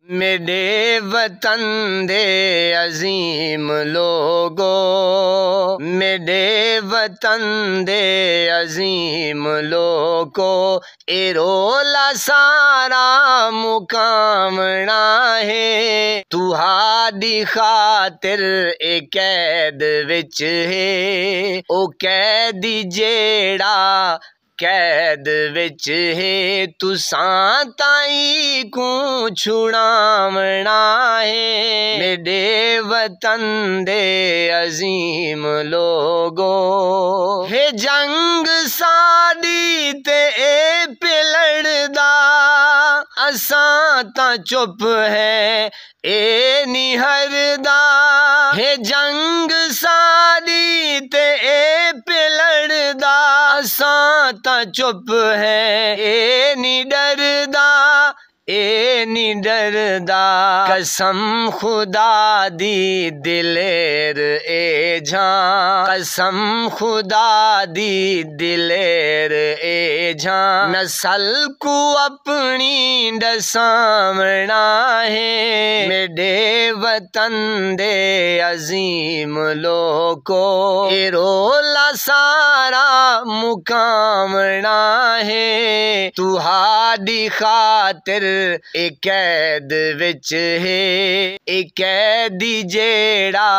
मेरे वतन दे अजीम लोगो, मेरे वतन दे अजीम लोगो, ए रोला सारा मुकामना है। तुहाडी खातिर ए कैद विच है, ओ कैदी जेड़ा कैद विच है। तुसां ताई को छुड़ावना है। मेरे वतन दे अजीम लोगो, हे जंग साडी ते ए पिलड़दा, असां ता चुप है ए निहरदा। हे जंग साडी ते ए पिलड़दा, असां ता चुप है ए नी डरदा, ए नी डरदा। कसम खुदा दी दिलेर ए जान, कसम खुदा दी दिलेर ए जान। नस्ल को अपनी दसावना है। मेरे वतन दे अजीम लोगो, ए रोला सारा मुकामना है। तुहाडी खातिर ए कैद विच है, ए कैदी जेड़ा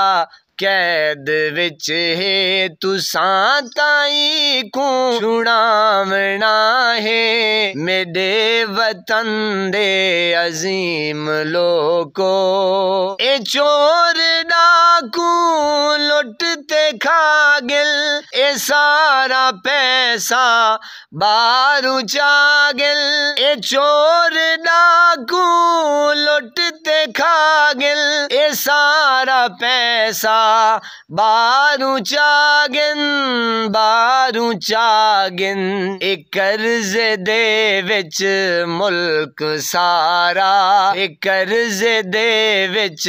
कैद विच है। तुसां ताई को छुड़ावना है। मेरे वतन दे अजीम लोगो, ए चोर डाकू लुटते खा गिल, ए सारा पैसा बारू चा गिल। ए चोर डाकू लुटते खा गिल, ए सारा पैसा बारू चागिन, बारू चागिन। ए कर्ज दे विच मुल्क सारा, ए कर्ज दे विच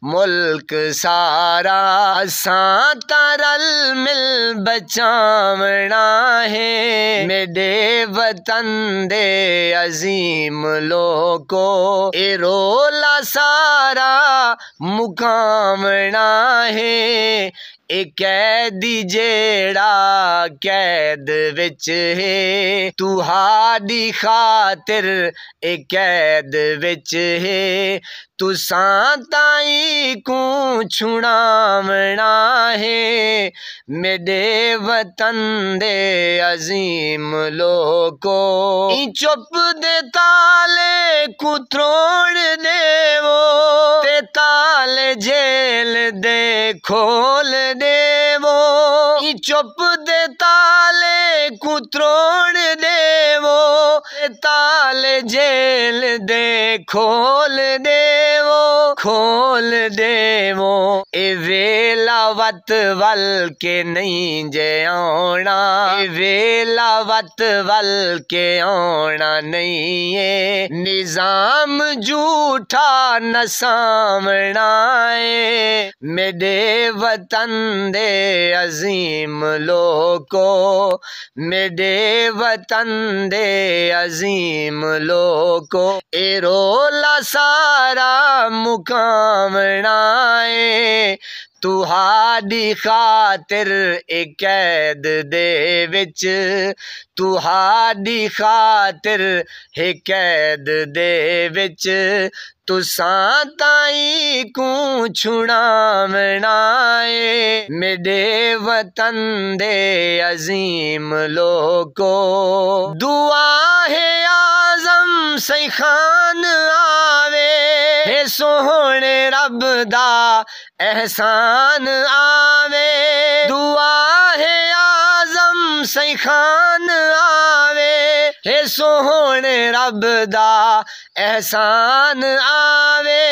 मुल्क सारा। असां तरल मिल बचावना है। मेरे वतन दे अजीम लोगो, ए रोला सारा मुकामना है। ए कैदी जेड़ा कैद विच है, तुहाडी खातिर ए कैद विच है। तुसां ताई को छुड़ावना है। मेरे वतन दे अजीम लोगो, ई चुप दे ताले को त्रोड़ देवो, ते ताले जेल दे खोल देवो। ई चुप दे ताले को त्रोड़ देवो, ते ताले जेल दे खोल देवो, खोल देवो। ए वेला वत वल के नहीं जे आना, ए वेला वत वल के आना नहीं है। निजाम झूठा न सामना है। मेरे वतन दे अजीम लोगो, मेरे वतन दे अजीम लोगो, ए रोला सारा मुकामना है। तुहाडी खातिर ए कैद दे विच, तुहाडी खातिर हे कैद दे विच। तुसां ताई को छुड़ावना है। मेरे वतन दे अजीम लोगो, दुआ है आज़म सही खान आवे, हे सोहने रब दा एहसान आवे। दुआ है आज़म सही खान आवे, हे सोहने रब दा एहसान आवे,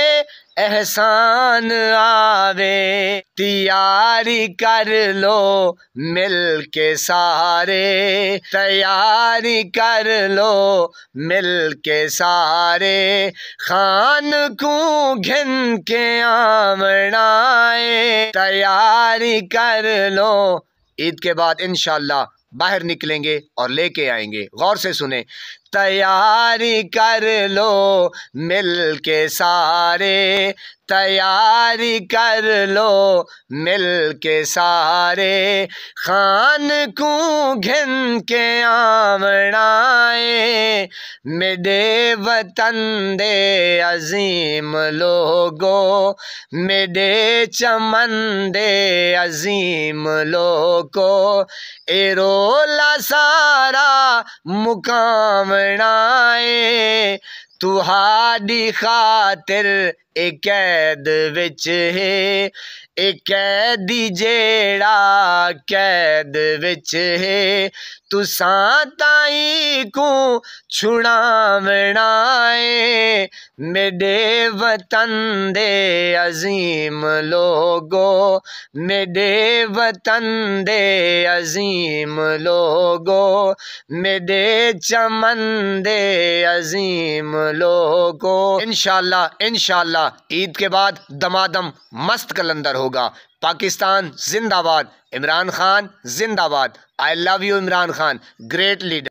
एहसान आवे। तैयारी कर लो मिल के सारे, तैयारी कर लो मिल के सारे। खान को घिन के आमना है। तैयारी कर लो, ईद के बाद इंशाअल्लाह बाहर निकलेंगे और लेके आएंगे। गौर से सुने, तैयारी कर लो मिल के सारे, तैयारी कर लो मिल के सारे। खान को घिन के आवड़ाए, मेरे वतन दे अजीम लोगो, मेरे चमन दे अजीम लोगो। एरोला सारा मुकामनाए, तुहाडी खातिर ए कैद विच है, ए कैदी जेड़ा कैद विच है। तुसां ताई को छुड़ावनाए, मेरे वतन दे अजीम लोगो, मेरे वतन दे अजीम लोगो, मेरे चमन दे अजीम लोगो। इंशाल्लाह इंशाल्लाह ईद के बाद दमादम मस्त कलंदर होगा। पाकिस्तान जिंदाबाद, इमरान खान जिंदाबाद। I love U Imran Khan, great leader.